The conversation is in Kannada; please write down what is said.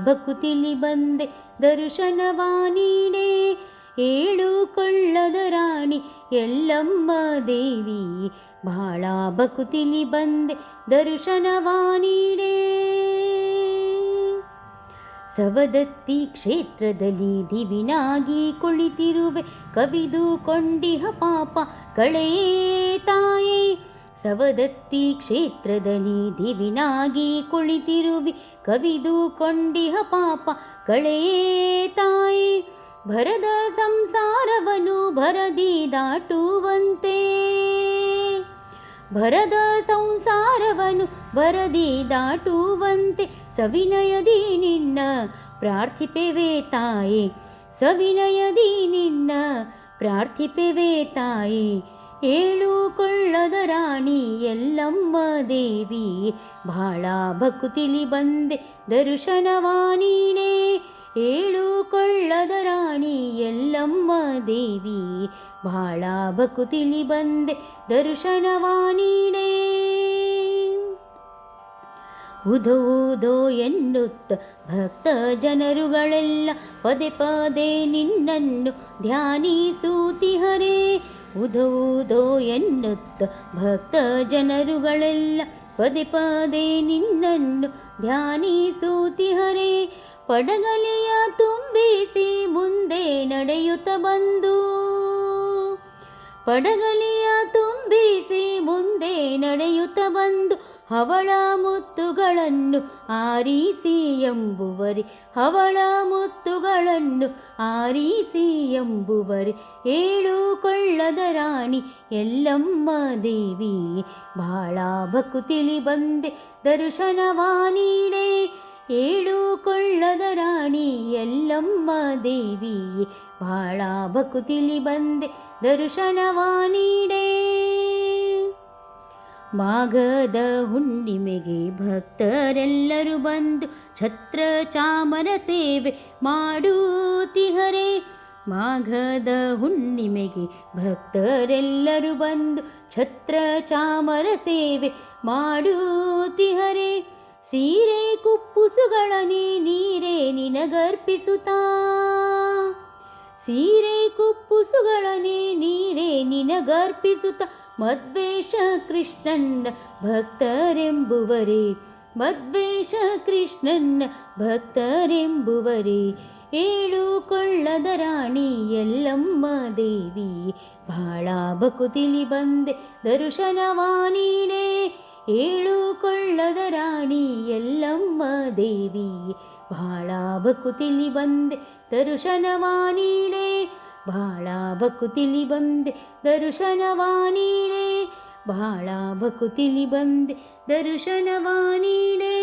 ಭಕುತಿಲಿ ಬಂದೆ ದರ್ಶನವ ನೀಡೆ. ಏಳು ಕೊಳ್ಳದ ರಾಣಿ ಎಲ್ಲಮ್ಮ ದೇವಿ, ಬಹಳ ಭಕುತಿಲಿ ಬಂದೆ ದರ್ಶನವ ನೀಡೆ. ಸವದತ್ತಿ ಕ್ಷೇತ್ರದಲ್ಲಿ ದಿವಿನಾಗಿ ಕುಳಿತಿರುವೆ, ಕವಿದು ಕೊಂಡಿಹ ಪಾಪ ಕಳೆಯೇ ತಾಯೇ. ಸವದತ್ತಿ ಕ್ಷೇತ್ರದಲ್ಲಿ ದಿವಿನಾಗಿ ಕುಳಿತಿರುವಿ, ಕವಿದು ಕೊಂಡಿಹ ಪಾಪ ಕಳೆಯೇ ತಾಯೇ. ಭರದ ಸಂಸಾರವನ್ನು ಭರದಿ ದಾಟುವಂತೆ, ಭರದ ಸಂಸಾರವನ್ನು ಭರದಿ ದಾಟುವಂತೆ, ಸವಿನಯದಿ ನಿನ್ನ ಪ್ರಾರ್ಥಿಪೆವೆ ತಾಯೇ, ಸವಿನಯದಿ ನಿನ್ನ ಪ್ರಾರ್ಥಿಪೆವೆ ತಾಯೇ. ಏಳು ಕೊಳ್ಳದ ರಾಣಿ ಎಲ್ಲಮ್ಮ ದೇವಿ, ಬಹಳ ಭಕುತಿಲಿ ಬಂದೆ ದರ್ಶನವ ನೀಡೆ. ಏಳು ಕೊಳ್ಳದ ರಾಣಿ ಎಲ್ಲಮ್ಮ ದೇವಿ, ಬಹಳ ಭಕುತಿಲಿ ಬಂದೆ ದರ್ಶನವ ನೀಡೆ. ಉದೋ ಉದೋ ಎನ್ನುತ್ತ ಭಕ್ತ ಜನರುಗಳೆಲ್ಲ ಪದೇ ಪದೇ ನಿನ್ನನ್ನು ಧ್ಯಾನಿಸುತ್ತಿಹರೇ. ಉದೋ ಉದೋ ಎನ್ನುತ್ತ ಭಕ್ತ ಜನರುಗಳೆಲ್ಲ ಪದೇ ಪದೇ ನಿನ್ನನ್ನು ಧ್ಯಾನಿಸುತ್ತಿಹರೇ. ಪಡಗಲಿಯ ತುಂಬಿಸಿ ಮುಂದೆ ನಡೆಯುತ್ತ ಬಂದು, ಪಡಗಲಿಯ ತುಂಬಿಸಿ ಮುಂದೆ ನಡೆಯುತ್ತ ಬಂದು, ಹವಳ ಮುತ್ತುಗಳನ್ನು ಆರಿಸಿ ಎಂಬುವರೆ, ಹವಳ ಮುತ್ತುಗಳನ್ನು ಆರಿಸಿ ಎಂಬುವರೆ. ಏಳು ಕೊಳ್ಳದ ರಾಣಿ ಎಲ್ಲಮ್ಮ ದೇವಿ, ಬಹಳ ಭಕುತಿಲಿ ಬಂದೆ ದರ್ಶನವ ನೀಡೆ. ಏಳು ಕೊಳ್ಳದ ರಾಣಿ ಎಲ್ಲಮ್ಮ ದೇವಿ, ಬಹಳ ಭಕುತಿಲಿ ಬಂದೆ ದರ್ಶನವ ನೀಡೆ. ಮಾಘದ ಹುಣ್ಣಿಮೆಗೆ ಭಕ್ತರೆಲ್ಲರೂ ಬಂದು ಛತ್ರ ಚಾಮರ ಸೇವೆ ಮಾಡುತ್ತಿಹರೇ. ಮಾಘದ ಹುಣ್ಣಿಮೆಗೆ ಭಕ್ತರೆಲ್ಲರೂ ಬಂದು ಛತ್ರ ಚಾಮರ ಸೇವೆ ಮಾಡುತ್ತಿಹರೇ. ಸೀರೆ ಕುಪ್ಪುಸುಗಳನೆ ನೀರೇ ನಿನಗರ್ಪಿಸುತ್ತಾ, ಸೀರೆ ಕುಪ್ಪುಸುಗಳನೆ ನೀರೇ ನಿನಗರ್ಪಿಸುತ್ತ, ಮದ್ವೇಷ ಕೃಷ್ಣನ್ನ ಭಕ್ತರೆಂಬುವರೆ, ಮದ್ವೇಷ ಕೃಷ್ಣನ್ನ ಭಕ್ತರೆಂಬುವರೆ. ಏಳು ಕೊಳ್ಳದ ರಾಣಿ ಎಲ್ಲಮ್ಮ ದೇವಿ, ಬಹಳ ಭಕುತಿಲಿ ಬಂದೆ ದರ್ಶನವ ನೀಡೆ. ಏಳು ಕೊಳ್ಳದ ರಾಣಿ ಎಲ್ಲಮ್ಮ ದೇವಿ, ಬಹಳ ಭಕುತಿಲಿ ಬಂದೆ ದರ್ಶನವ ನೀಡೆ. ಬಹಳ ಭಕುತಿಲಿ ಬಂದೆ ದರ್ಶನವ ನೀಡೆ, ಬಹಳ ಭಕುತಿಲಿ ಬಂದೆ ದರ್ಶನವ ನೀಡೆ.